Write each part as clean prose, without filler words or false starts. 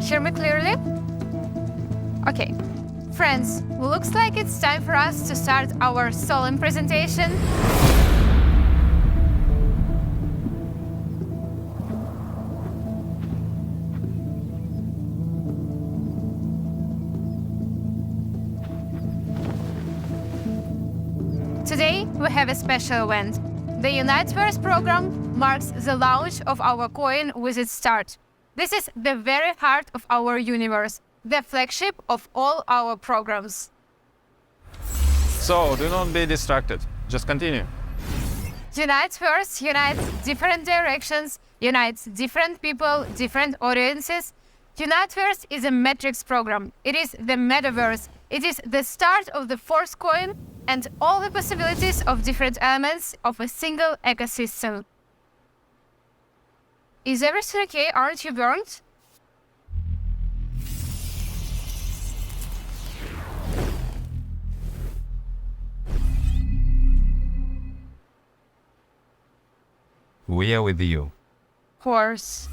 hear me clearly? Okay. Friends, looks like it's time for us to start our solemn presentation. Today, we have a special event. The Unitverse program marks the launch of our coin with its start. This is the very heart of our universe, the flagship of all our programs. So, do not be distracted. Just continue. Unitverse unites different directions, unites different people, different audiences. Unitverse is a metrics program. It is the metaverse. It is the start of the Force coin and all the possibilities of different elements of a single ecosystem. Is everything okay? Aren't you burned? We are with you. Horse.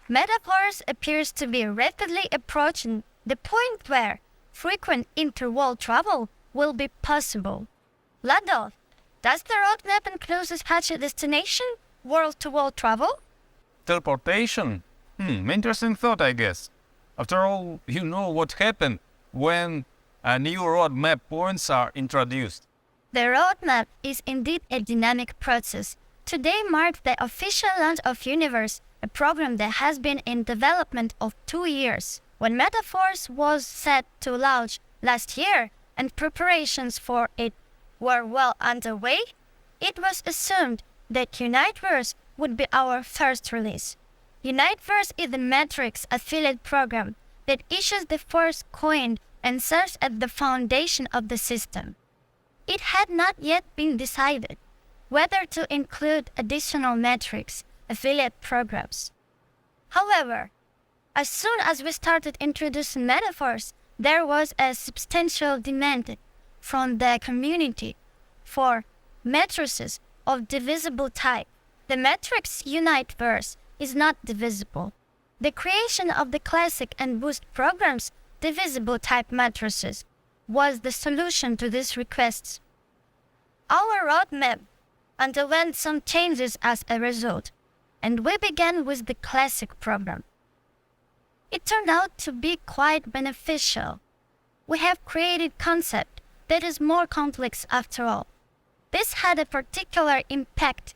Metaverse appears to be rapidly approaching the point where frequent interworld travel will be possible. Lado, does the roadmap include such a destination, world-to-world travel? Teleportation? Interesting thought, I guess. After all, you know what happened when new roadmap points are introduced. The roadmap is indeed a dynamic process. Today marks the official launch of Unitverse, a program that has been in development of 2 years. When Metaverse was set to launch last year and preparations for it were well underway, it was assumed that Unitverse would be our first release. Unitverse is the Matrix affiliate program that issues the Force coin and serves as the foundation of the system. It had not yet been decided whether to include additional Matrix affiliate programs. However, as soon as we started introducing Metaverse, there was a substantial demand from the community for matrices of divisible type. The matrix Unitverse is not divisible. The creation of the classic and boost programs, divisible type matrices, was the solution to these requests. Our roadmap underwent some changes as a result, and we began with the classic program. It turned out to be quite beneficial. We have created a concept that is more complex after all. This had a particular impact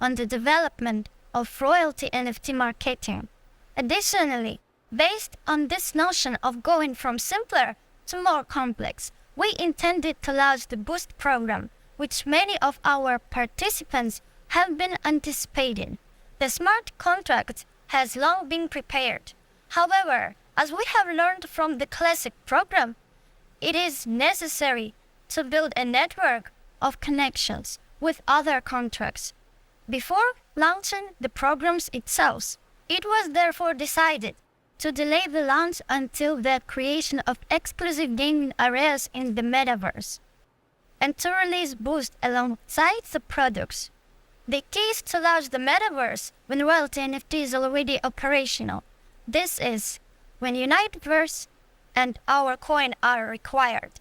on the development of royalty NFT marketing. Additionally, based on this notion of going from simpler to more complex, we intended to launch the Boost program, which many of our participants have been anticipating. The smart contract has long been prepared. However, as we have learned from the classic program, it is necessary to build a network of connections with other contracts. Before launching the programs itself, it was therefore decided to delay the launch until the creation of exclusive gaming areas in the metaverse, and to release Boost alongside the products. The key is to launch the metaverse when royalty NFT is already operational. This is when Unitverse and our coin are required.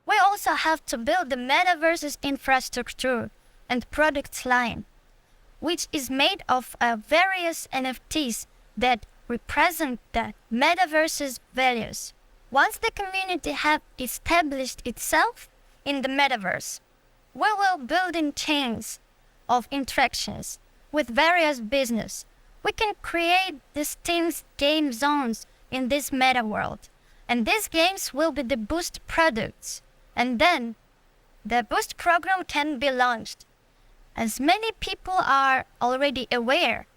We also have to build the metaverse's infrastructure and product line, which is made of various NFTs that represent the metaverse's values. Once the community has established itself in the metaverse, we will build in chains of interactions with various business. We can create distinct game zones in this meta world, and these games will be the Boost products, and then the Boost program can be launched. As many people are already aware,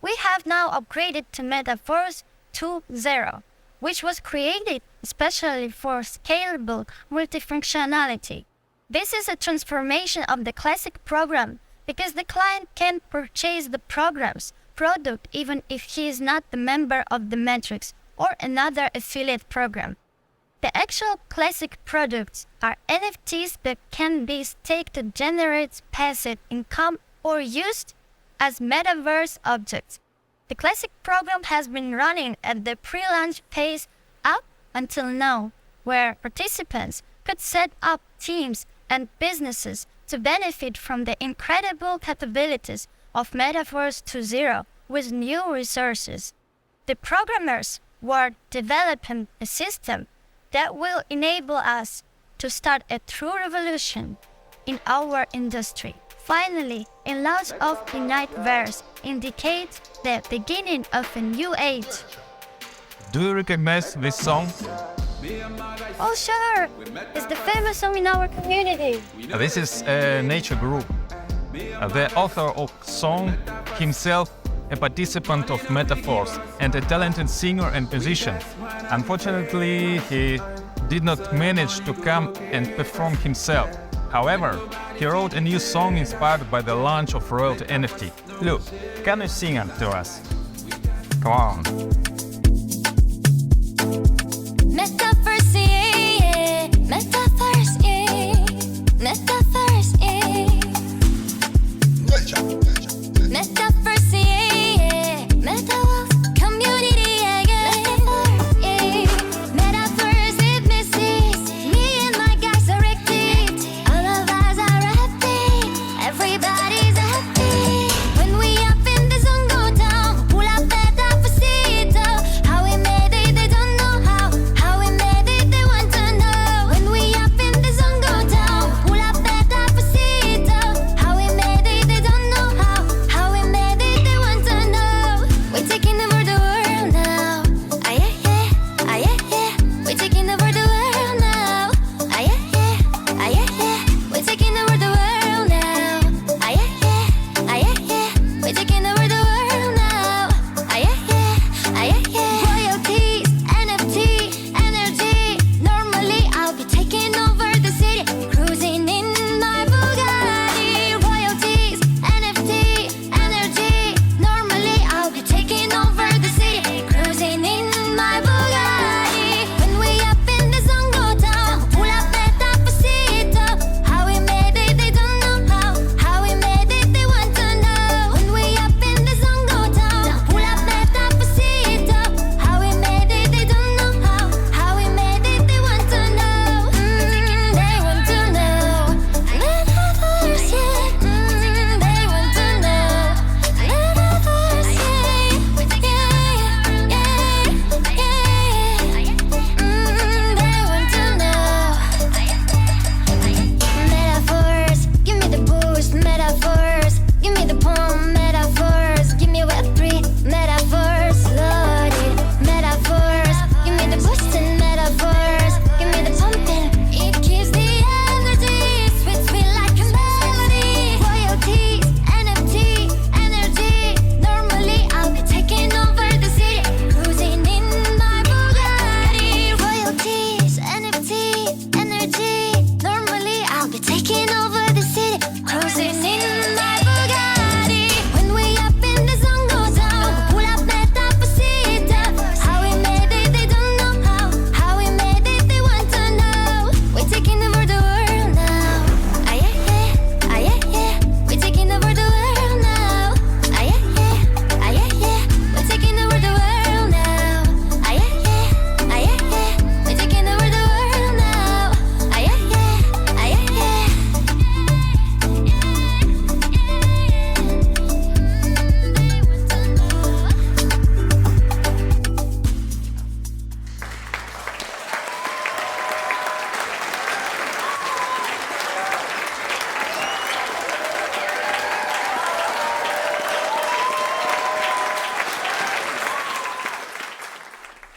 we have now upgraded to Metaverse 2.0, which was created especially for scalable multifunctionality. This is a transformation of the classic program because the client can purchase the program's product even if he is not the member of the Matrix or another affiliate program. The actual classic products are NFTs that can be staked to generate passive income or used as metaverse objects. The classic program has been running at the pre-launch phase up until now, where participants could set up teams and businesses to benefit from the incredible capabilities of Metaverse 2.0 with new resources. The programmers were developing a system that will enable us to start a true revolution in our industry. Finally, a launch of Unitverse indicates the beginning of a new age. Do you recognize this song? Oh sure, it's the famous song in our community. This is a nature group. The author of song himself a participant of Metaforce and a talented singer and musician. Unfortunately, he did not manage to come and perform himself. However, he wrote a new song inspired by the launch of royalty NFT. Look, can you sing it to us? Come on. Metaverse, yeah. Metaverse, yeah. Metaverse, yeah. Metaverse, yeah. Metaverse, community, yeah. Metaverse, yeah. Metaverse, it misses. Me and my guys are active. All of us are happy. Everybody's happy. When we up in the zone, go down. Pull up that opposite.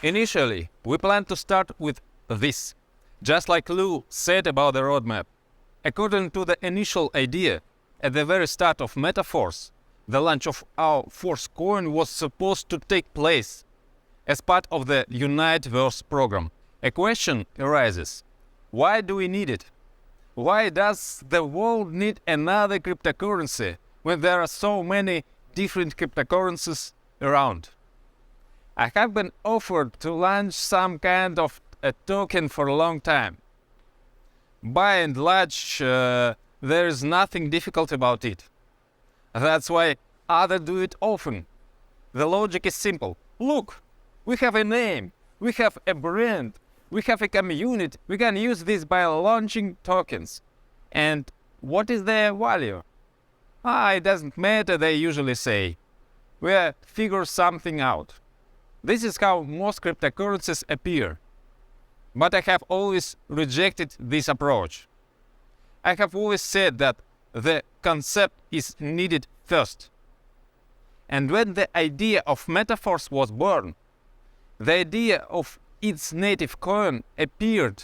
Initially, we plan to start with this, just like Lou said about the roadmap. According to the initial idea, at the very start of MetaForce, the launch of our Force coin was supposed to take place as part of the Unitverse program. A question arises: why do we need it? Why does the world need another cryptocurrency when there are so many different cryptocurrencies around? I have been offered to launch some kind of a token for a long time. By and large, there is nothing difficult about it. That's why others do it often. The logic is simple. Look, we have a name, we have a brand, we have a community, we can use this by launching tokens. And what is their value? It doesn't matter, they usually say. We'll figure something out. This is how most cryptocurrencies appear. But I have always rejected this approach. I have always said that the concept is needed first. And when the idea of MetaForce was born, the idea of its native coin appeared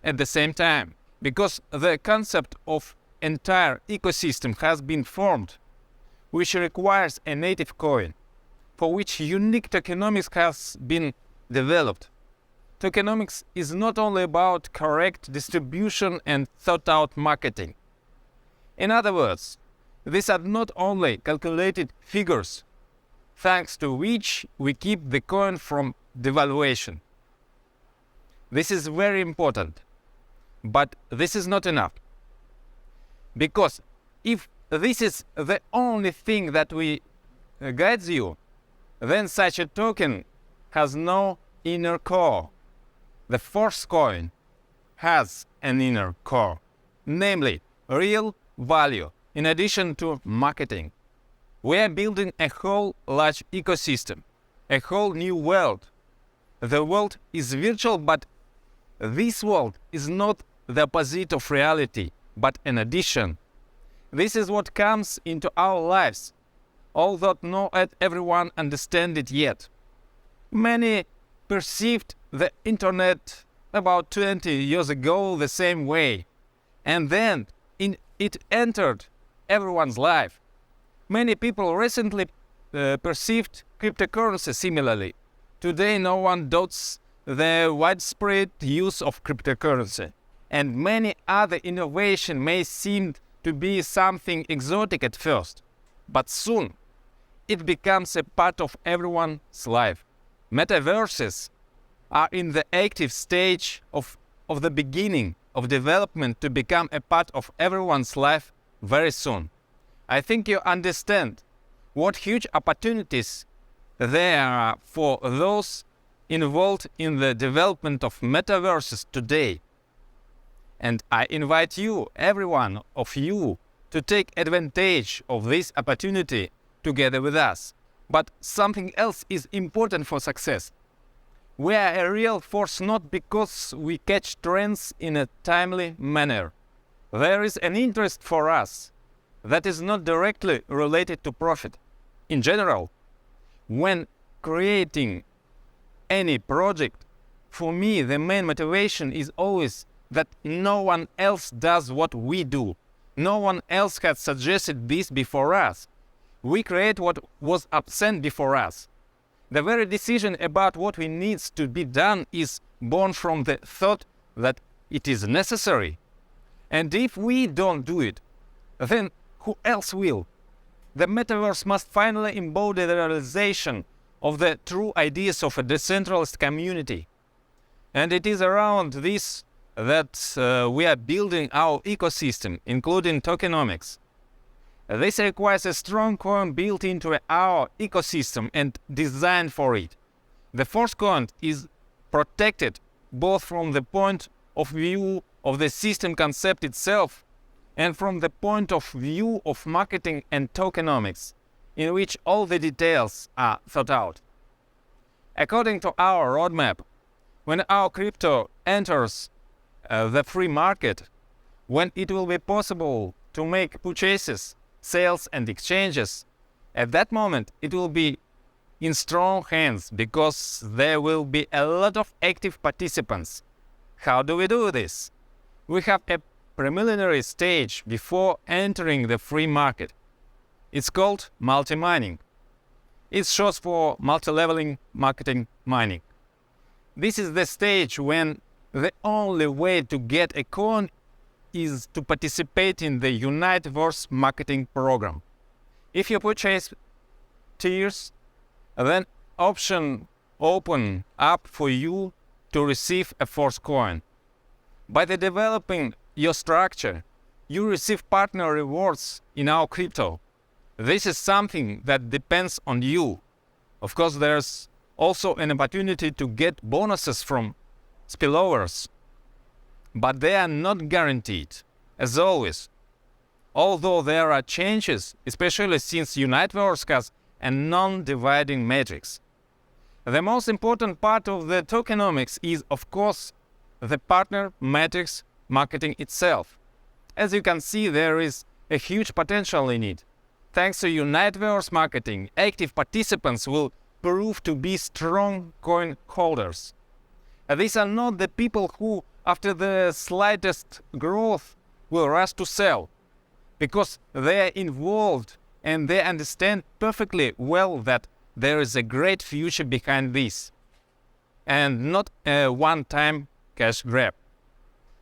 at the same time, because the concept of entire ecosystem has been formed, which requires a native coin, for which unique tokenomics has been developed. Tokenomics is not only about correct distribution and thought-out marketing. In other words, these are not only calculated figures, thanks to which we keep the coin from devaluation. This is very important, but this is not enough. Because if this is the only thing that we guides you, then such a token has no inner core. The Force coin has an inner core, namely real value in addition to marketing. We are building a whole large ecosystem, a whole new world. The world is virtual, but this world is not the opposite of reality, but an addition. This is what comes into our lives, although not everyone understands it yet. Many perceived the internet about 20 years ago the same way, and then it entered everyone's life. Many people recently perceived cryptocurrency similarly. Today no one doubts the widespread use of cryptocurrency, and many other innovations may seem to be something exotic at first, but soon it becomes a part of everyone's life. Metaverses are in the active stage of the beginning of development to become a part of everyone's life very soon. I think you understand what huge opportunities there are for those involved in the development of metaverses today. And I invite you, every one of you, to take advantage of this opportunity together with us. But something else is important for success. We are a real force not because we catch trends in a timely manner. There is an interest for us that is not directly related to profit. In general, when creating any project, for me the main motivation is always that no one else does what we do. No one else had suggested this before us. We create what was absent before us. The very decision about what we need to be done is born from the thought that it is necessary. And if we don't do it, then who else will? The metaverse must finally embody the realization of the true ideas of a decentralized community. And it is around this that we are building our ecosystem, including tokenomics. This requires a strong coin built into our ecosystem and designed for it. The Force coin is protected both from the point of view of the system concept itself and from the point of view of marketing and tokenomics, in which all the details are thought out. According to our roadmap, when our crypto enters the free market, when it will be possible to make purchases, sales and exchanges, at that moment it will be in strong hands because there will be a lot of active participants. How do we do this? We have a preliminary stage before entering the free market. It's called multi-mining. It's short for multi-leveling marketing mining. This is the stage when the only way to get a coin is to participate in the Unitverse marketing program. If you purchase tiers, then option open up for you to receive a Force coin. By developing your structure, you receive partner rewards in our crypto. This is something that depends on you. Of course, there's also an opportunity to get bonuses from spillovers, but they are not guaranteed, as always. Although there are changes, especially since Unitverse has a non-dividing matrix. The most important part of the tokenomics is, of course, the partner matrix marketing itself. As you can see, there is a huge potential in it. Thanks to Unitverse marketing, active participants will prove to be strong coin holders. These are not the people who, after the slightest growth, will rush to sell, because they are involved and they understand perfectly well that there is a great future behind this, and not a one-time cash grab.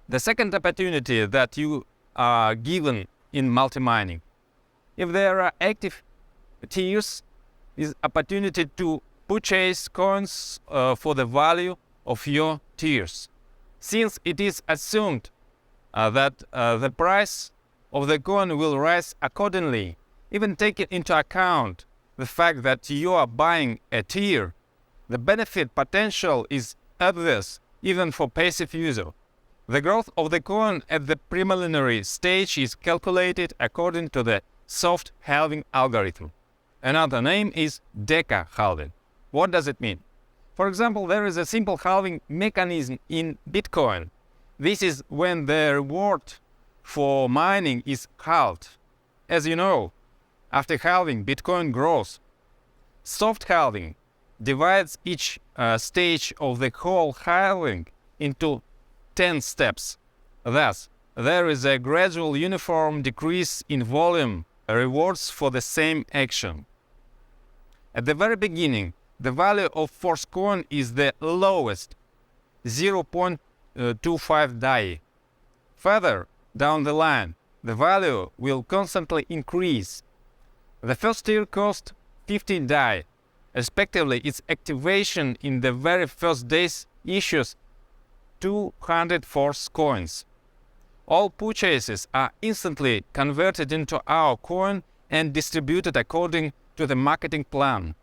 The second opportunity that you are given in multi-mining, if there are active tiers, is opportunity to purchase coins for the value of your tiers. Since it is assumed that the price of the coin will rise accordingly, even taking into account the fact that you are buying a tier, the benefit potential is obvious even for passive user. The growth of the coin at the preliminary stage is calculated according to the soft halving algorithm. Another name is deca halving. What does it mean? For example, there is a simple halving mechanism in Bitcoin. This is when the reward for mining is halved. As you know, after halving, Bitcoin grows. Soft halving divides each stage of the whole halving into 10 steps. Thus, there is a gradual uniform decrease in volume rewards for the same action. At the very beginning, the value of Force coin is the lowest, 0.25 DAI. Further down the line, the value will constantly increase. The first tier cost 50 DAI. Respectively, its activation in the very first days issues 200 Force coins. All purchases are instantly converted into our coin and distributed according to the marketing plan.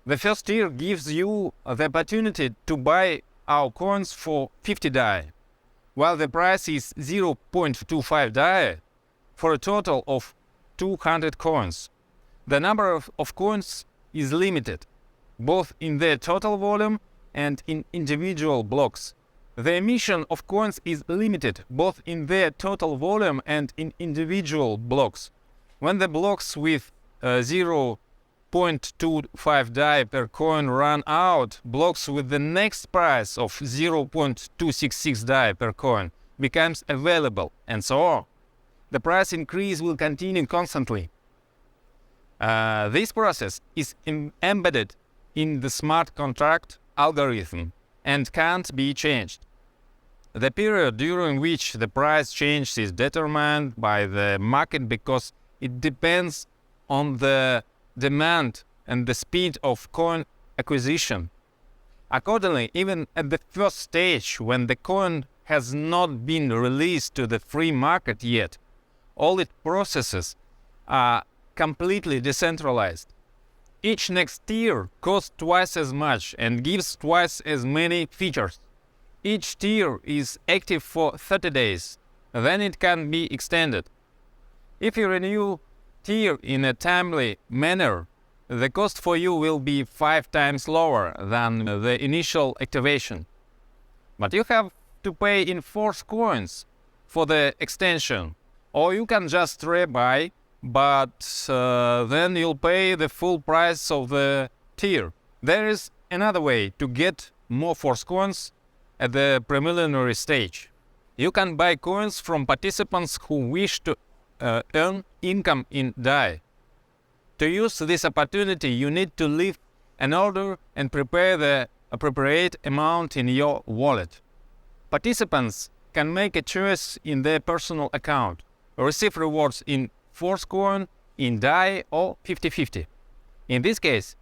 The first tier gives you the opportunity to buy our coins for 50 DAI, while the price is 0.25 DAI for a total of 200 coins. The number of coins is limited, both in their total volume and in individual blocks. The emission of coins is limited both in their total volume and in individual blocks. When the blocks with 0.25 DAI per coin run out, blocks with the next price of 0.266 DAI per coin becomes available, and so on. The price increase will continue constantly. This process is embedded in the smart contract algorithm and can't be changed. The period during which the price change is determined by the market because it depends on the demand and the speed of coin acquisition. Accordingly, even at the first stage, when the coin has not been released to the free market yet, all its processes are completely decentralized. Each next tier costs twice as much and gives twice as many features. Each tier is active for 30 days, then it can be extended. If you renew tier in a timely manner, the cost for you will be 5 times lower than the initial activation. But you have to pay in Force coins for the extension, or you can just rebuy, but then you'll pay the full price of the tier. There is another way to get more Force coins at the preliminary stage. You can buy coins from participants who wish to earn income in DAI. To use this opportunity, you need to leave an order and prepare the appropriate amount in your wallet. Participants can make a choice in their personal account, receive rewards in Force coin, in DAI, or 50-50. In this case,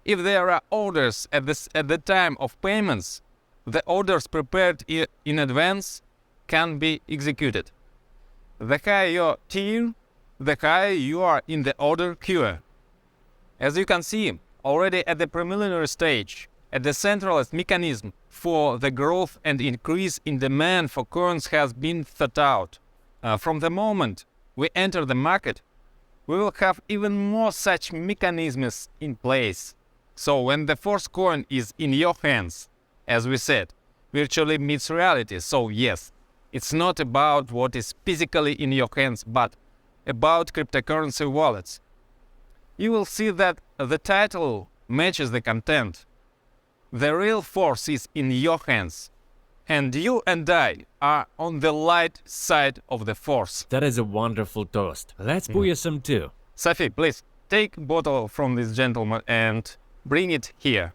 if there are orders at the time of payments, the orders prepared in advance can be executed. The higher your tier, the higher you are in the order queue. As you can see, already at the preliminary stage, a decentralized mechanism for the growth and increase in demand for coins has been thought out. From the moment we enter the market, we will have even more such mechanisms in place. So when the Force coin is in your hands, as we said, virtually meets reality. So yes, it's not about what is physically in your hands, but about cryptocurrency wallets. You will see that the title matches the content. The real Force is in your hands, and you and I are on the light side of the Force. That is a wonderful toast. Let's pour you some too. Sophie, please take a bottle from this gentleman and bring it here.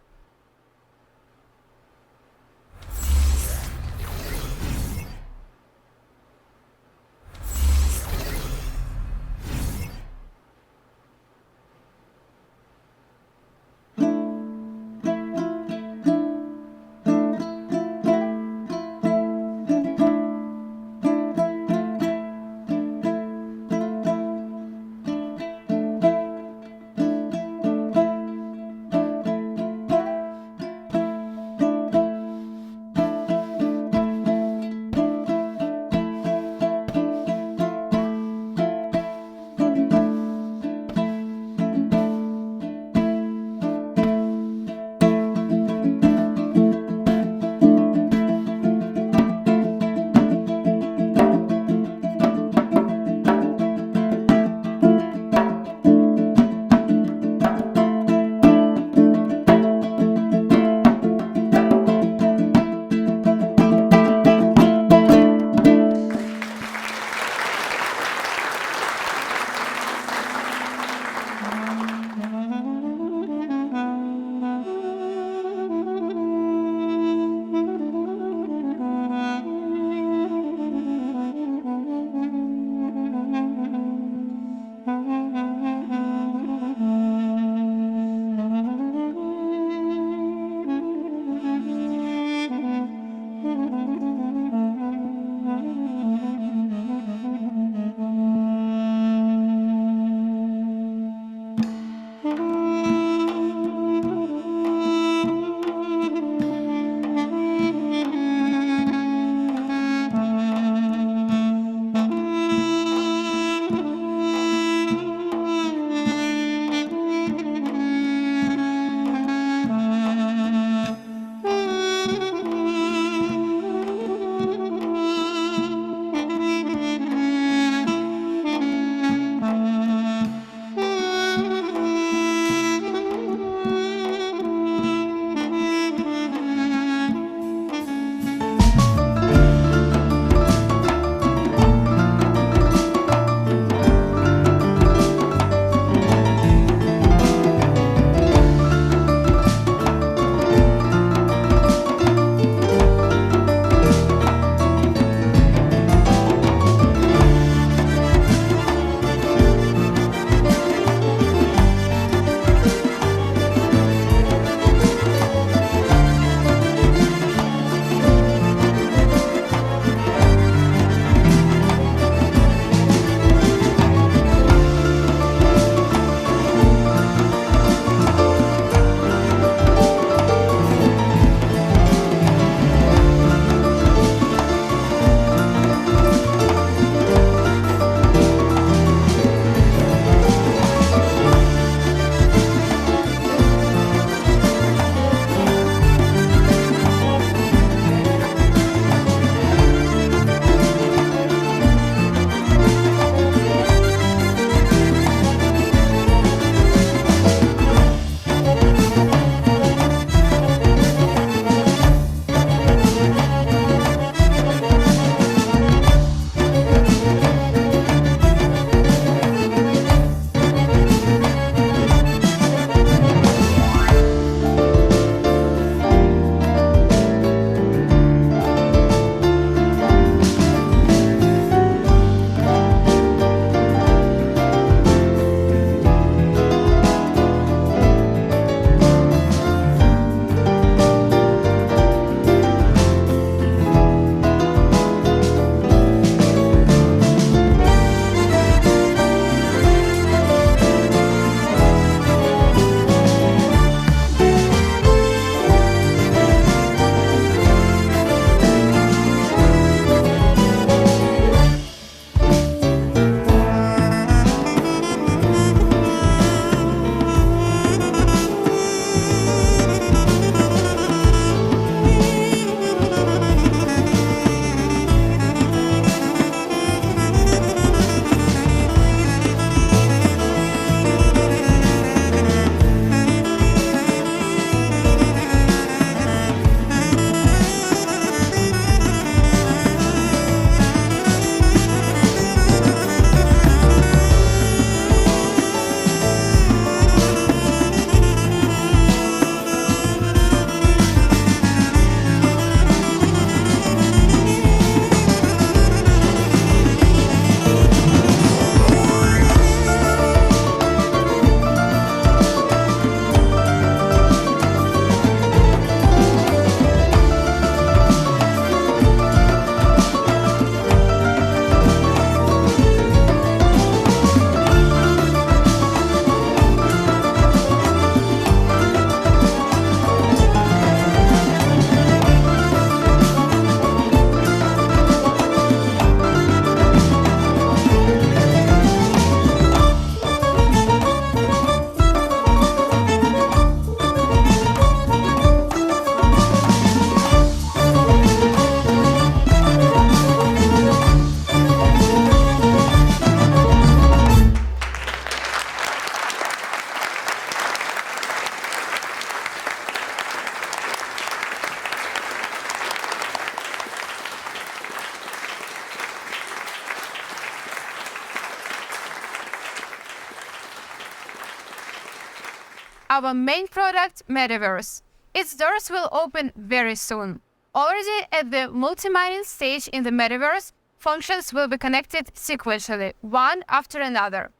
our main product, Metaverse. Its doors will open very soon. Already at the multi-mining stage in the Metaverse, functions will be connected sequentially, one after another.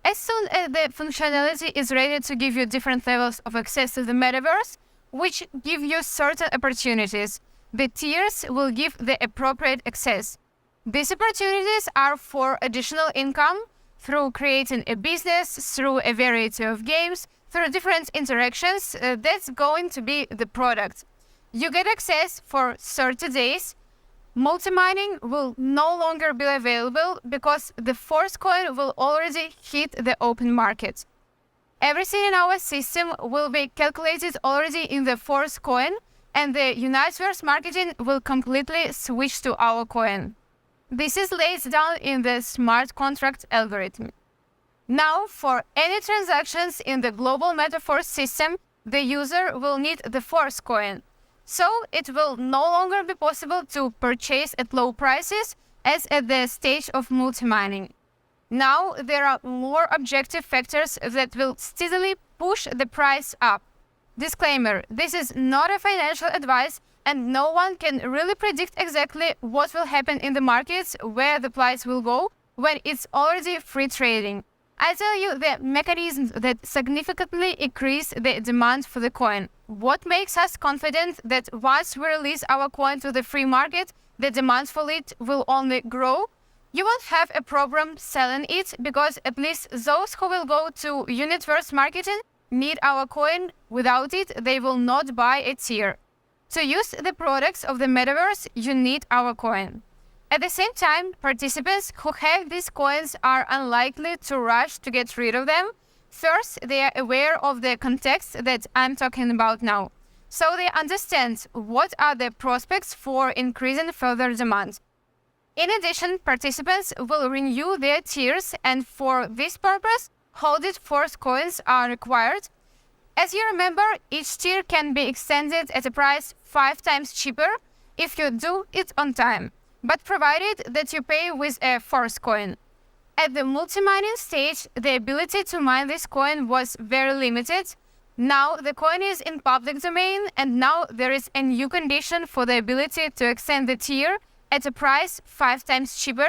As soon as the functionality is ready to give you different levels of access to the Metaverse, which give you certain opportunities, the tiers will give the appropriate access. These opportunities are for additional income, through creating a business, through a variety of games, through different interactions. That's going to be the product. You get access for 30 days. Multi-mining will no longer be available because the Force coin will already hit the open market. Everything in our system will be calculated already in the Force coin, and the Unitverse marketing will completely switch to our coin. This is laid down in the smart contract algorithm. Now, for any transactions in the global Metaverse system, the user will need the Force coin. So it will no longer be possible to purchase at low prices as at the stage of multi-mining. Now, there are more objective factors that will steadily push the price up. Disclaimer, this is not a financial advice, and no one can really predict exactly what will happen in the markets, where the price will go when it's already free trading. I tell you the mechanisms that significantly increase the demand for the coin. What makes us confident that once we release our coin to the free market, the demand for it will only grow? You won't have a problem selling it because at least those who will go to Unitverse marketing need our coin. Without it, they will not buy a tier. To use the products of the Metaverse, you need our coin. At the same time, participants who have these coins are unlikely to rush to get rid of them. First, they are aware of the context that I'm talking about now, so they understand what are the prospects for increasing further demand. In addition, participants will renew their tiers, and for this purpose, holded Force coins are required. As you remember, each tier can be extended at a price 5 times cheaper if you do it on time, but provided that you pay with a Force coin. At the multi-mining stage, the ability to mine this coin was very limited. Now the coin is in public domain, and now there is a new condition for the ability to extend the tier at a price 5 times cheaper.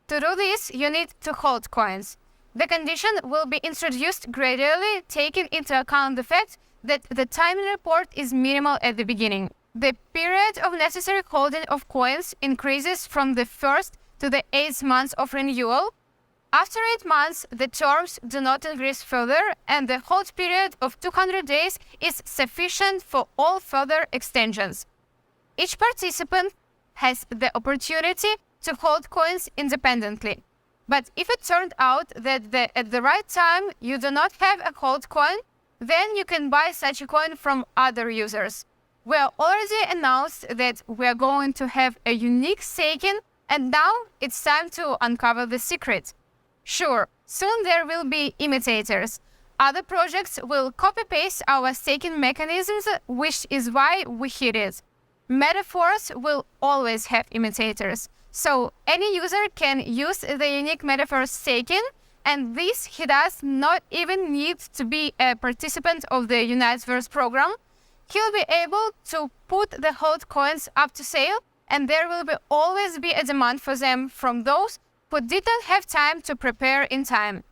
To do this, you need to hold coins. The condition will be introduced gradually, taking into account the fact that the timing report is minimal at the beginning. The period of necessary holding of coins increases from the 1st to the 8th month of renewal. After 8 months, the terms do not increase further, and the hold period of 200 days is sufficient for all further extensions. Each participant has the opportunity to hold coins independently. But if it turned out that at the right time you do not have a hold coin, then you can buy such a coin from other users. We are already announced that we are going to have a unique staking, and now it's time to uncover the secret. Sure, soon there will be imitators. Other projects will copy-paste our staking mechanisms, which is why we hit it. Metaverse will always have imitators. So any user can use the unique Metaverse staking, and this he does not even need to be a participant of the Unitverse program. He'll be able to put the hold coins up to sale, and there will always be a demand for them from those who didn't have time to prepare in time.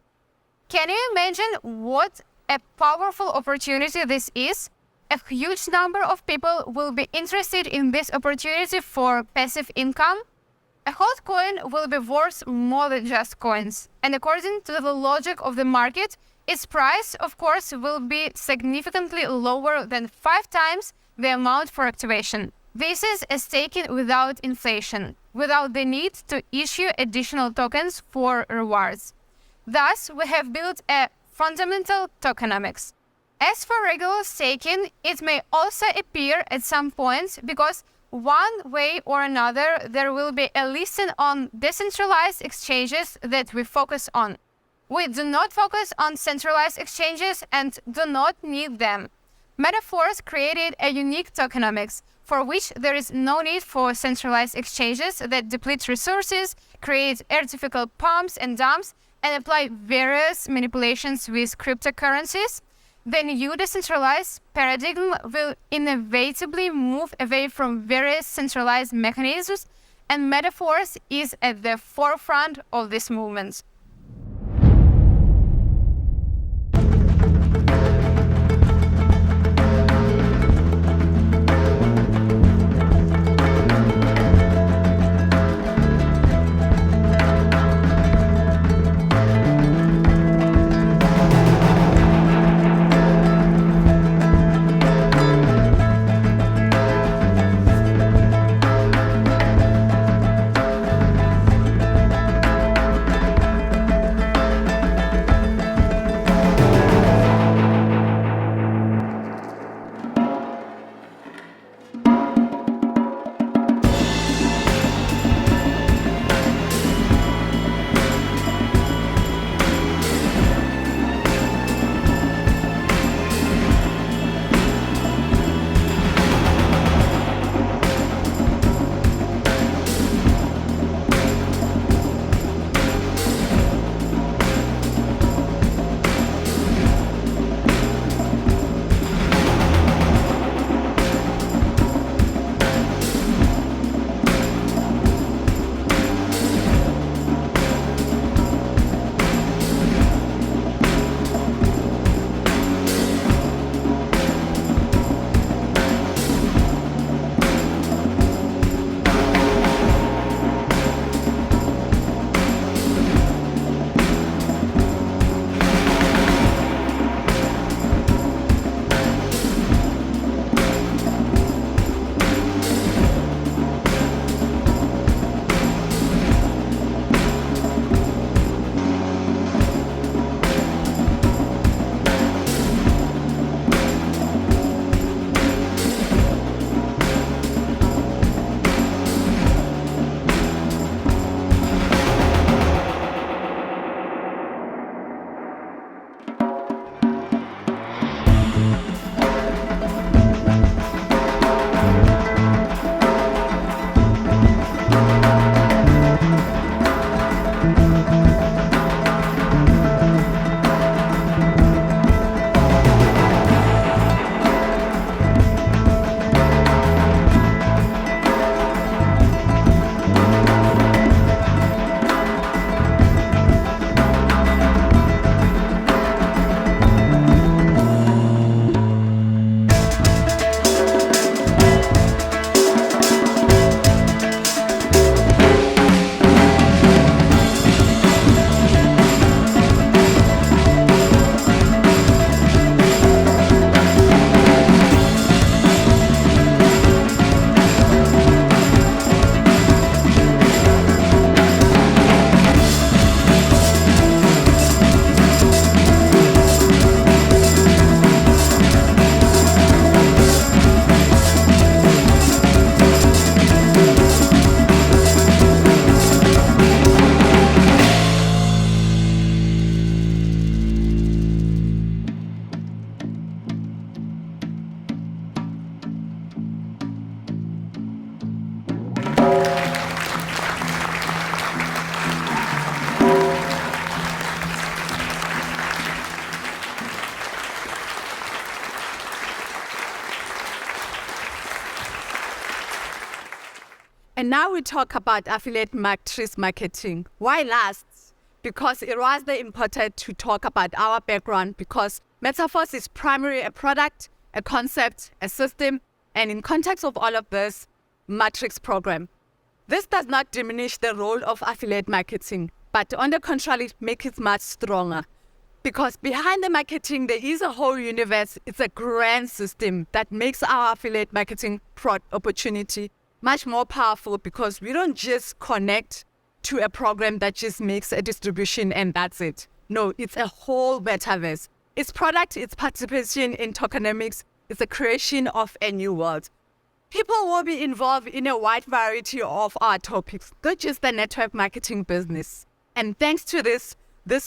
Can you imagine what a powerful opportunity this is? A huge number of people will be interested in this opportunity for passive income. A hold coin will be worth more than just coins, and according to the logic of the market, its price, of course, will be significantly lower than 5 times the amount for activation. This is a staking without inflation, without the need to issue additional tokens for rewards. Thus, we have built a fundamental tokenomics. As for regular staking, it may also appear at some point because one way or another there will be a listing on decentralized exchanges that we focus on. We do not focus on centralized exchanges and do not need them. Metaverse created a unique tokenomics for which there is no need for centralized exchanges that deplete resources, create artificial pumps and dumps, and apply various manipulations with cryptocurrencies. the new decentralized paradigm will inevitably move away from various centralized mechanisms, and metaphors is at the forefront of this movement. And now we talk about affiliate matrix marketing. Why last? Because it was important to talk about our background, because Metaforce is primarily a product, a concept, a system, and in context of all of this, matrix program. This does not diminish the role of affiliate marketing, but on the contrary, make it much stronger. Because behind the marketing, there is a whole universe. It's a grand system that makes our affiliate marketing opportunity much more powerful, because we don't just connect to a program that just makes a distribution and that's it. No, it's a whole metaverse. It's product, it's participation in tokenomics, it's the creation of a new world. People will be involved in a wide variety of our topics, not just the network marketing business. And thanks to this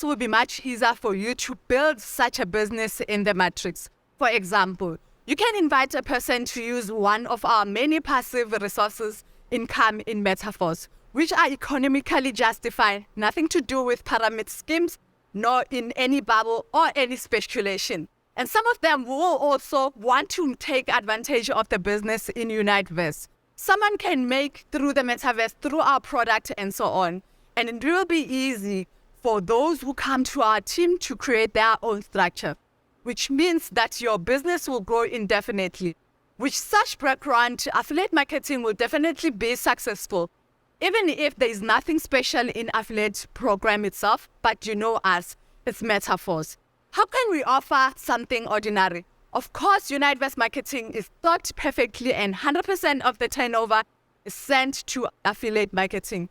will be much easier for you to build such a business in the matrix. For example, you can invite a person to use one of our many passive resources income in Metaforce, which are economically justified, nothing to do with pyramid schemes, nor in any bubble or any speculation. And some of them will also want to take advantage of the business in Unitverse. Someone can make through the metaverse, through our product and so on. And it will be easy for those who come to our team to create their own structure, which means that your business will grow indefinitely. With such background, affiliate marketing will definitely be successful, even if there is nothing special in affiliate program itself, but you know us, it's metaphors. How can we offer something ordinary? Of course, Unitverse marketing is thought perfectly and 100% of the turnover is sent to affiliate marketing.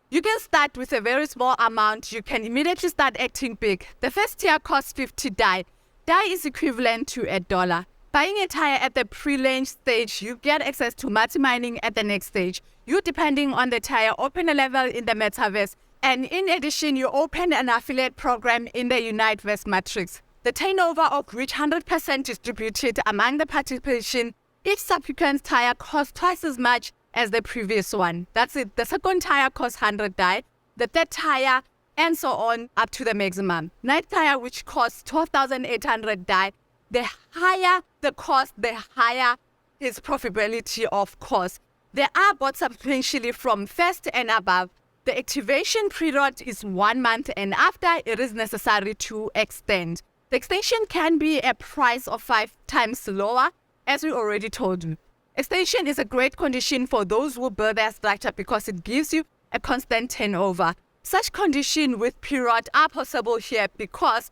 You can start with a very small amount. You can immediately start acting big. The first tier costs 50 DAI. DAI is equivalent to $1. Buying a tire at the pre-launch stage, you get access to multi-mining at the next stage. You, depending on the tire, open a level in the metaverse. And in addition, you open an affiliate program in the Unitverse matrix. The turnover of which 100% distributed among the participation. Each subsequent tire costs twice as much as the previous one. That's it. The second tire costs 100 DAI. The third tire, and so on, up to the maximum. Ninth tire, which costs 12,800 DAI. The higher the cost, the higher its profitability, of course. They are bought substantially from first and above. The activation period is 1 month, and after it is necessary to extend. The extension can be a price of 5 times lower, as we already told you. Extension is a great condition for those who build their structure because it gives you a constant turnover. Such conditions with period are possible here because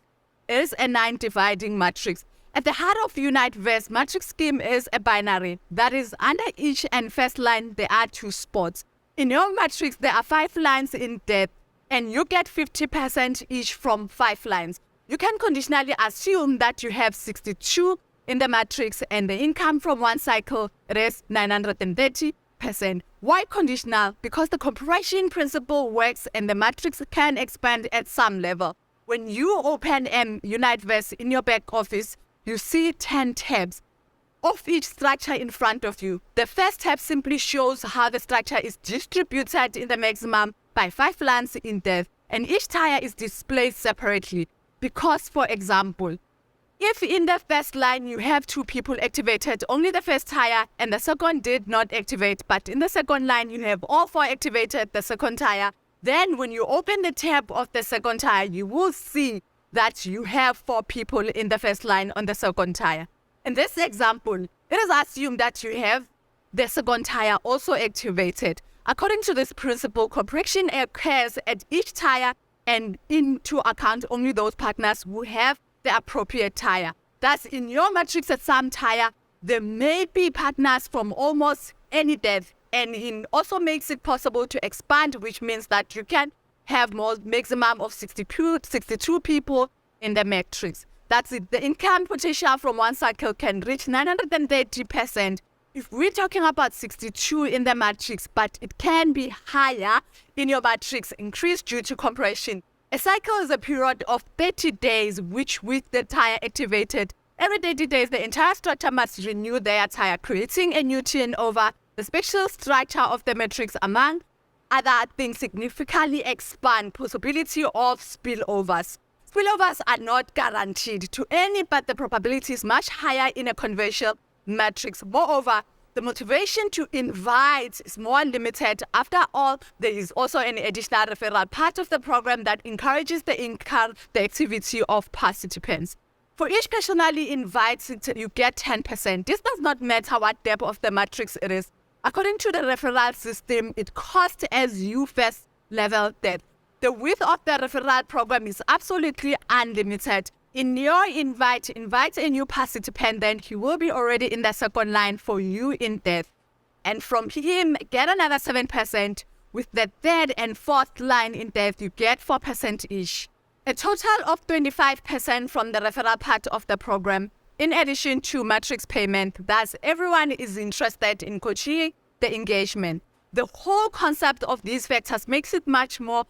it is a 9 dividing matrix. At the heart of Unitverse matrix scheme is a binary. That is, under each and first line, there are 2 spots. In your matrix, there are 5 lines in depth, and you get 50% each from 5 lines. You can conditionally assume that you have 62 in the matrix, and the income from one cycle is 930%. Why conditional? Because the compression principle works and the matrix can expand at some level. When you open Unitverse in your back office, you see 10 tabs of each structure in front of you. The first tab simply shows how the structure is distributed in the maximum by 5 lines in depth, and each tire is displayed separately. Because, for example, if in the first line you have 2 people activated, only the first tire and the second did not activate, but in the second line you have all 4 activated, the second tire, then when you open the tab of the second tire, you will see that you have 4 people in the first line on the second tire. In this example, it is assumed that you have the second tire also activated. According to this principle, compression occurs at each tire and into account only those partners who have the appropriate tire. Thus, in your matrix at some tire, there may be partners from almost any depth, and it also makes it possible to expand, which means that you can have more maximum of 62 people in the matrix. That's it. The income potential from one cycle can reach 930%. If we're talking about 62 in the matrix, but it can be higher in your matrix, increased due to compression. A cycle is a period of 30 days, which with the tire activated, every 30 days the entire structure must renew their tire, creating a new turnover. The special structure of the matrix, among other things, significantly expand possibility of spillovers. Spillovers are not guaranteed to any, but the probability is much higher in a conventional matrix. Moreover, the motivation to invite is more limited. After all, there is also an additional referral part of the program that encourages the activity of participants. For each personally invited, you get 10%. This does not matter what depth of the matrix it is. According to the referral system, it costs as you first level depth. The width of the referral program is absolutely unlimited. In your invite a new participant, then he will be already in the second line for you in depth. And from him, get another 7%. With the third and fourth line in depth, you get 4% each. A total of 25% from the referral part of the program, in addition to matrix payment. Thus, everyone is interested in coaching the engagement. The whole concept of these factors makes it much more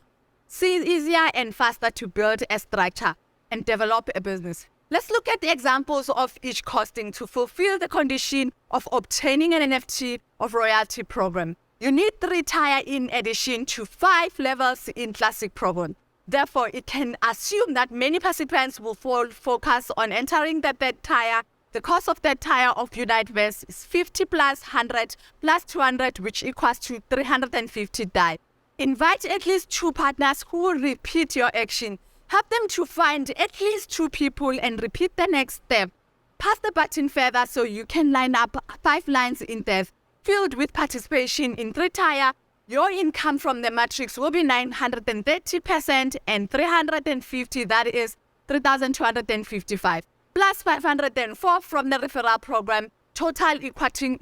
easier and faster to build a structure and develop a business. Let's look at the examples of each costing to fulfill the condition of obtaining an NFT of royalty program. You need 3 tire in addition to 5 levels in classic program. Therefore, it can assume that many participants will focus on entering the third tier. The cost of that tier of Unitverse is 50 plus 100 plus 200, which equals to 350 DAI. Invite at least 2 partners who will repeat your action. Help them to find at least 2 people and repeat the next step. Pass the button further so you can line up 5 lines in depth. Filled with participation in 3 tier, your income from the matrix will be 930% and 350, that is 3,255, plus 504 from the referral program, total equaling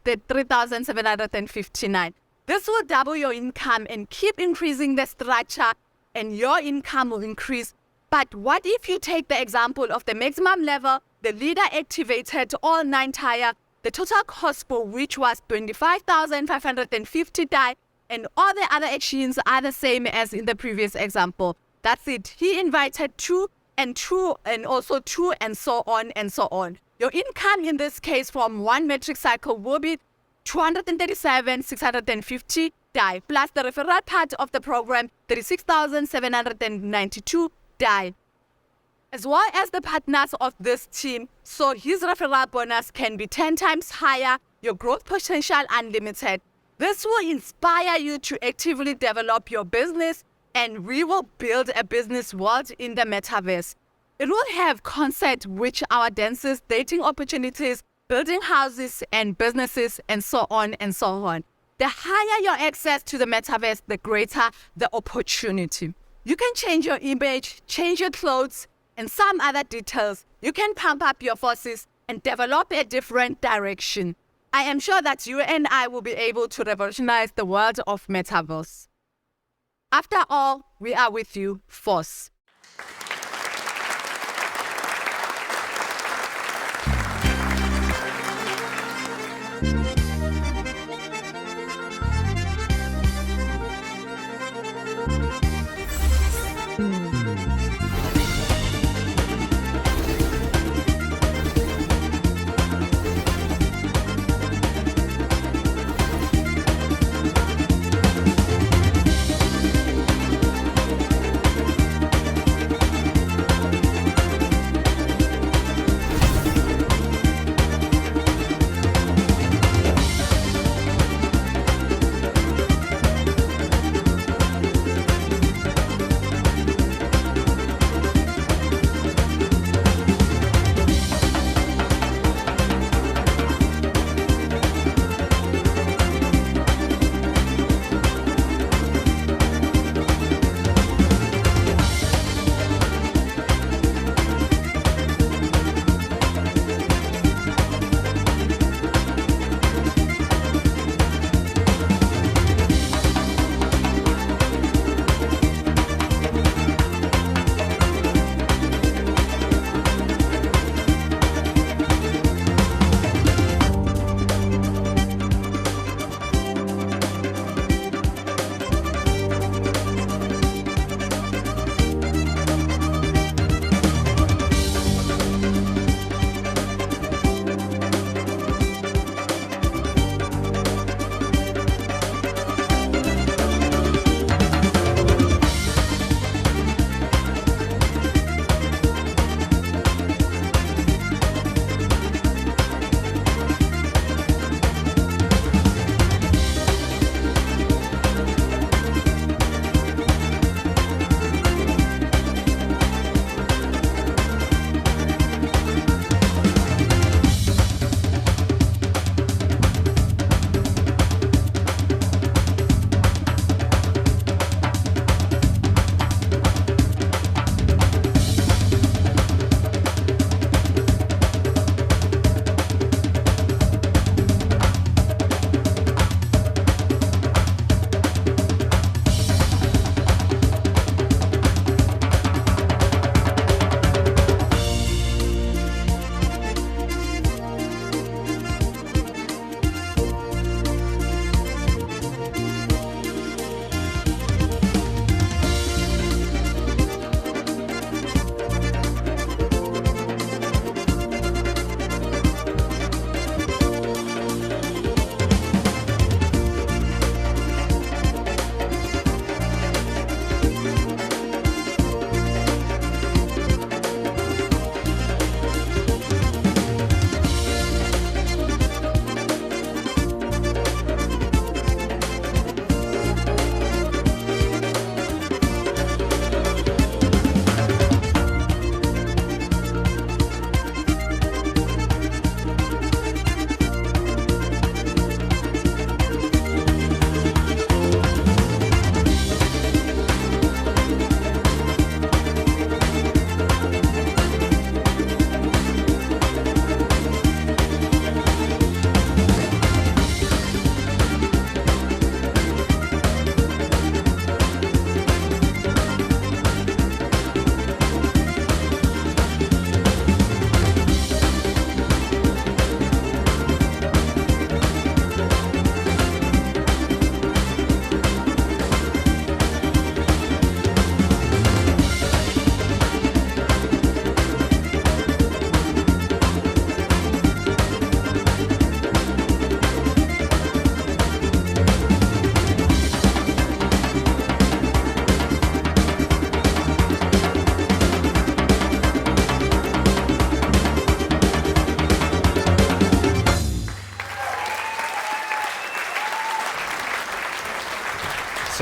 the 3,759. This will double your income and keep increasing the structure, and your income will increase. But what if you take the example of the maximum level, the leader activated all 9 tier, the total cost for which was 25,550 DAI, and all the other actions are the same as in the previous example. That's it. He invited 2 and 2 and also 2 and so on and so on. Your income in this case from one metric cycle will be 237,650 DAI plus the referral part of the program 36,792 DAI, as well as the partners of this team. So his referral bonus can be 10 times higher, your growth potential unlimited. This will inspire you to actively develop your business, and we will build a business world in the metaverse. It will have concept which our densest dating opportunities, building houses and businesses, and so on and so on. The higher your access to the metaverse, the greater the opportunity. You can change your image, change your clothes, and some other details. You can pump up your forces and develop a different direction. I am sure that you and I will be able to revolutionize the world of metaverse. After all, we are with you, Force.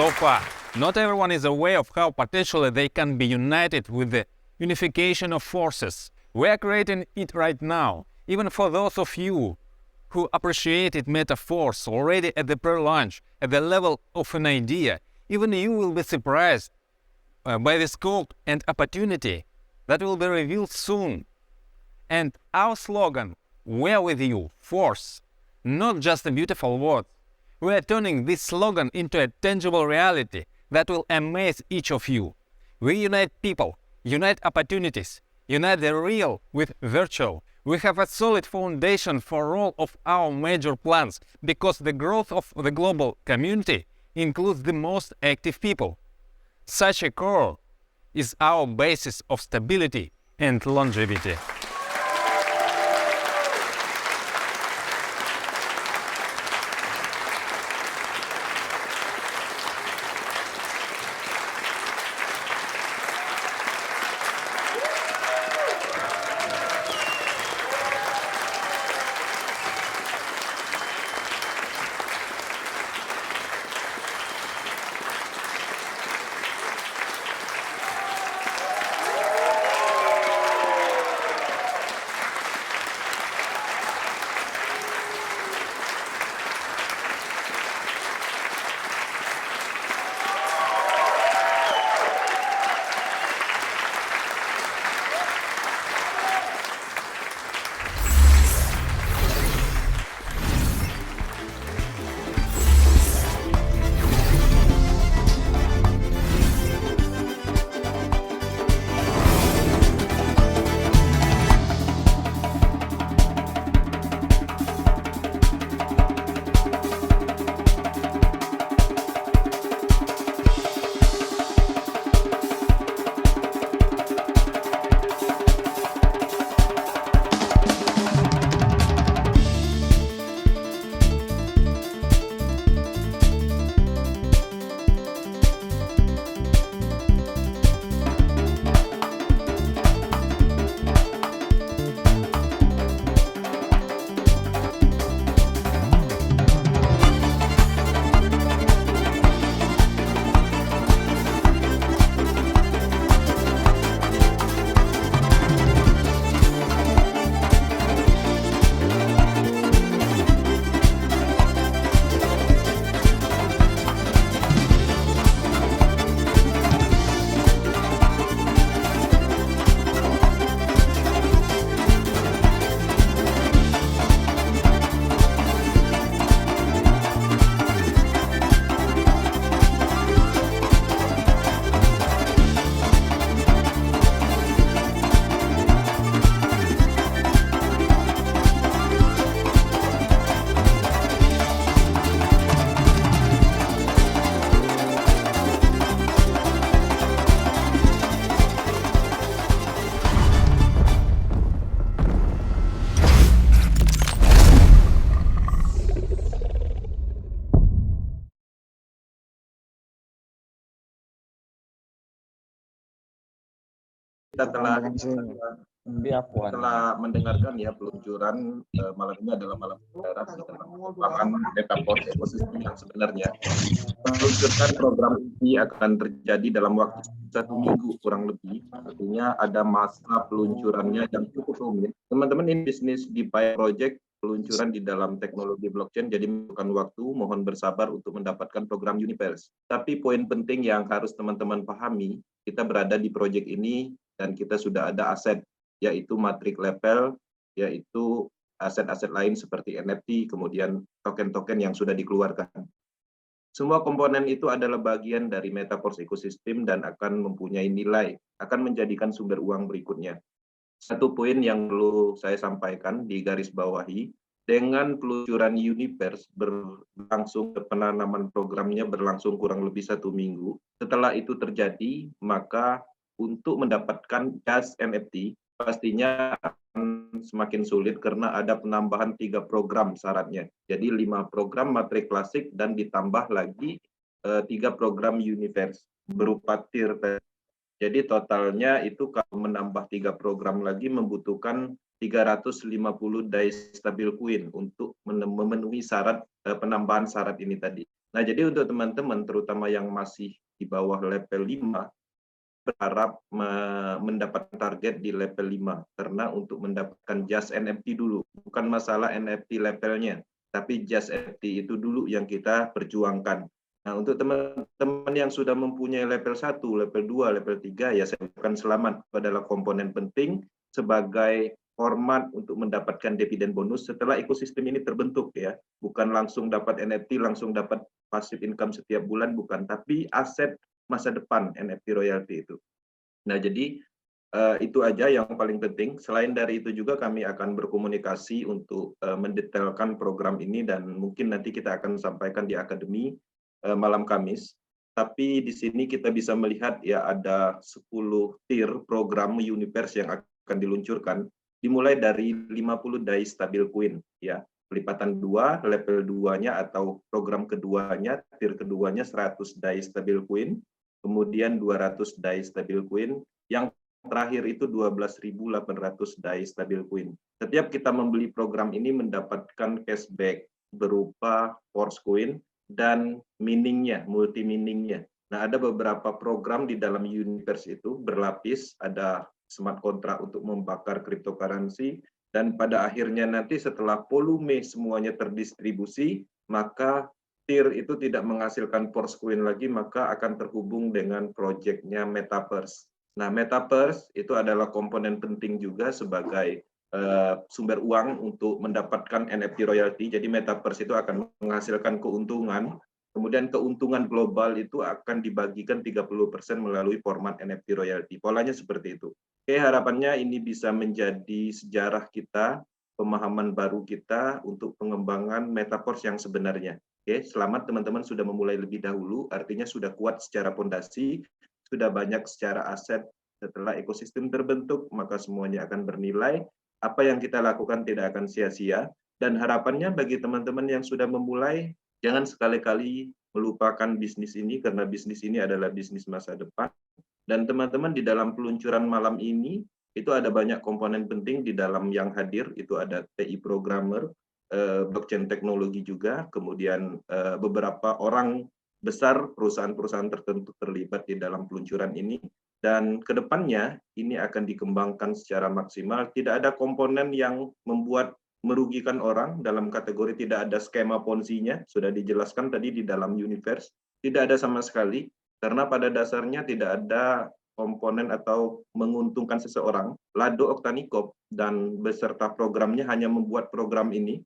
So far, not everyone is aware of how potentially they can be united with the unification of forces. We are creating it right now, even for those of you who appreciated metaphors already at the pre-launch, at the level of an idea. Even you will be surprised by the scope and opportunity that will be revealed soon. And our slogan, "We're with you, Force," not just a beautiful word. We are turning this slogan into a tangible reality that will amaze each of you. We unite people, unite opportunities, unite the real with virtual. We have a solid foundation for all of our major plans because the growth of the global community includes the most active people. Such a core is our basis of stability and longevity. Kita telah mendengarkan ya peluncuran malam ini adalah malam sejarah dalam pengembangan Metaverse Ecosystem yang sebenarnya. Peluncuran program ini akan terjadi dalam waktu 1 minggu kurang lebih. Artinya ada masa peluncurannya yang cukup rumit. Teman-teman, ini bisnis DeFi project peluncuran di dalam teknologi blockchain, jadi membutuhkan waktu, mohon bersabar untuk mendapatkan program Unitverse. Tapi poin penting yang harus teman-teman pahami, kita berada di project ini dan kita sudah ada aset, yaitu matric level, yaitu aset-aset lain seperti NFT, kemudian token-token yang sudah dikeluarkan. Semua komponen itu adalah bagian dari Metaverse Ecosystem dan akan mempunyai nilai, akan menjadikan sumber uang berikutnya. Satu poin yang perlu saya sampaikan di garis bawahi, dengan peluncuran Unitverse berlangsung, penanaman programnya berlangsung kurang lebih 1 minggu. Setelah itu terjadi, maka untuk mendapatkan gas NFT pastinya akan semakin sulit karena ada penambahan 3 program syaratnya. Jadi 5 program materi klasik dan ditambah lagi 3 program Unitverse berupa tier. Jadi totalnya itu kalau menambah 3 program lagi membutuhkan 350 DAI stabil coin untuk memenuhi syarat penambahan syarat ini tadi. Nah, jadi untuk teman-teman, terutama yang masih di bawah level 5, berharap mendapat target di level 5. Karena untuk mendapatkan just NFT dulu, bukan masalah NFT levelnya, tapi just NFT itu dulu yang kita perjuangkan. Nah, untuk teman-teman yang sudah mempunyai level 1, level 2, level 3, ya saya ucapkan selamat. Itu adalah komponen penting sebagai format untuk mendapatkan dividen bonus setelah ekosistem ini terbentuk ya. Bukan langsung dapat NFT, langsung dapat passive income setiap bulan, bukan. Tapi aset masa depan NFT royalty itu. Nah, jadi itu aja yang paling penting. Selain dari itu juga kami akan berkomunikasi untuk mendetailkan program ini dan mungkin nanti kita akan sampaikan di akademi malam Kamis. Tapi di sini kita bisa melihat ya ada 10 tier program Unitverse yang akan diluncurkan, dimulai dari 50 dai stabil coin ya. Pelipatan 2, level 2-nya atau program keduanya, tier keduanya 100 dai stabil coin, kemudian 200 dai stabil coin, yang terakhir itu 12.800 dai stabil coin. Setiap kita membeli program ini mendapatkan cashback berupa force coin dan miningnya, multi miningnya. Nah, ada beberapa program di dalam Unitverse itu berlapis, ada smart kontrak untuk membakar cryptocurrency, dan pada akhirnya nanti setelah volume semuanya terdistribusi, maka tier itu tidak menghasilkan force coin lagi, maka akan terhubung dengan proyeknya Metaverse. Nah, Metaverse itu adalah komponen penting juga sebagai sumber uang untuk mendapatkan NFT royalty. Jadi Metaverse itu akan menghasilkan keuntungan, kemudian keuntungan global itu akan dibagikan 30% melalui format NFT royalty. Polanya seperti itu. Oke, harapannya ini bisa menjadi sejarah kita, pemahaman baru kita untuk pengembangan Metaverse yang sebenarnya. Oke, selamat teman-teman sudah memulai lebih dahulu, artinya sudah kuat secara fondasi, sudah banyak secara aset. Setelah ekosistem terbentuk, maka semuanya akan bernilai. Apa yang kita lakukan tidak akan sia-sia, dan harapannya bagi teman-teman yang sudah memulai, jangan sekali-kali melupakan bisnis ini, karena bisnis ini adalah bisnis masa depan. Dan teman-teman di dalam peluncuran malam ini, itu ada banyak komponen penting di dalam yang hadir, itu ada TI programmer, blockchain teknologi juga, kemudian beberapa orang besar perusahaan-perusahaan tertentu terlibat di dalam peluncuran ini. Dan kedepannya ini akan dikembangkan secara maksimal. Tidak ada komponen yang membuat merugikan orang dalam kategori tidak ada skema ponzi-nya, sudah dijelaskan tadi di dalam Unitverse. Tidak ada sama sekali, karena pada dasarnya tidak ada komponen atau menguntungkan seseorang. Lado Oktanikop dan beserta programnya hanya membuat program ini,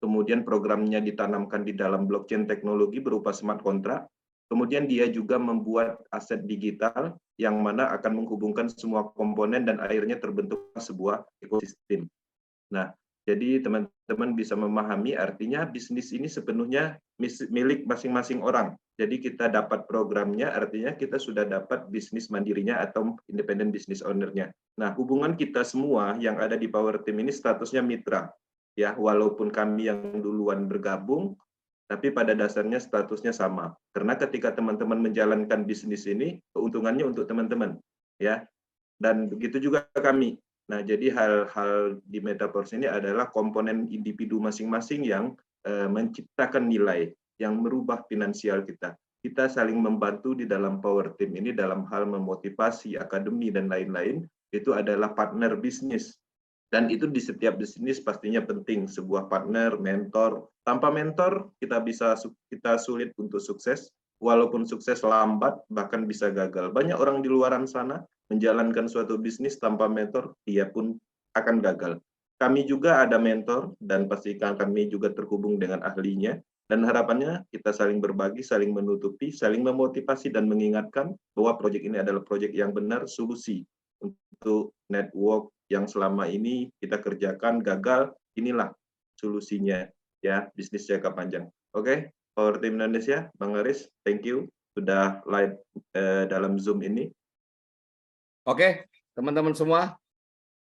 kemudian programnya ditanamkan di dalam blockchain teknologi berupa smart contract. Kemudian dia juga membuat aset digital yang mana akan menghubungkan semua komponen dan akhirnya terbentuk sebuah ekosistem. Nah, jadi teman-teman bisa memahami artinya bisnis ini sepenuhnya milik masing-masing orang. Jadi kita dapat programnya, artinya kita sudah dapat bisnis mandirinya atau independent business owner-nya. Nah, hubungan kita semua yang ada di Power Team ini statusnya mitra. Ya, walaupun kami yang duluan bergabung, tapi pada dasarnya statusnya sama. Karena ketika teman-teman menjalankan bisnis ini, keuntungannya untuk teman-teman, ya. Dan begitu juga kami. Nah, jadi hal-hal di Metaverse ini adalah komponen individu masing-masing yang menciptakan nilai, yang merubah finansial kita. Kita saling membantu di dalam Power Team ini dalam hal memotivasi, akademi, dan lain-lain. Itu adalah partner bisnis. Dan itu di setiap bisnis pastinya penting, sebuah partner, mentor. Tanpa mentor, kita sulit untuk sukses. Walaupun sukses lambat, bahkan bisa gagal. Banyak orang di luaran sana menjalankan suatu bisnis tanpa mentor, dia pun akan gagal. Kami juga ada mentor, dan pastikan kami juga terhubung dengan ahlinya. Dan harapannya kita saling berbagi, saling menutupi, saling memotivasi, dan mengingatkan bahwa proyek ini adalah proyek yang benar, solusi untuk network yang selama ini kita kerjakan gagal, inilah solusinya ya, bisnis jangka panjang. Oke, Power Team Indonesia, Bang Haris, thank you sudah live dalam Zoom ini. Oke, teman-teman semua,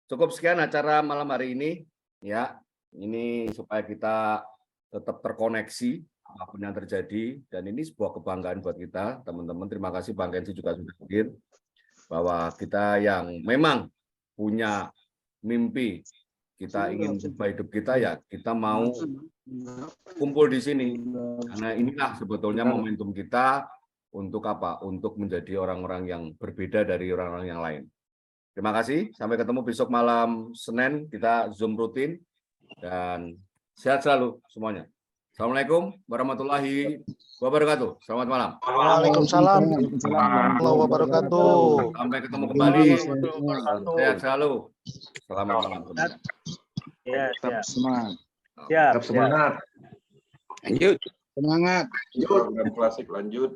cukup sekian acara malam hari ini ya. Ini supaya kita tetap terkoneksi apapun yang terjadi, dan ini sebuah kebanggaan buat kita, teman-teman. Terima kasih Bang Kenzi juga sudah hadir, bahwa kita yang memang punya mimpi, kita ingin ubah hidup kita, ya kita mau kumpul di sini. Karena inilah sebetulnya momentum kita untuk apa? Untuk menjadi orang-orang yang berbeda dari orang-orang yang lain. Terima kasih. Sampai ketemu besok malam Senin. Kita Zoom rutin. Dan sehat selalu semuanya. Assalamualaikum warahmatullahi wabarakatuh. Selamat malam. Waalaikumsalam warahmatullahi wabarakatuh. Sampai ketemu kembali. Sehat selalu. Selamat malam. Ya, Tetap semangat. siap. Tetap semangat. Lanjut. Semangat. Program klasik lanjut.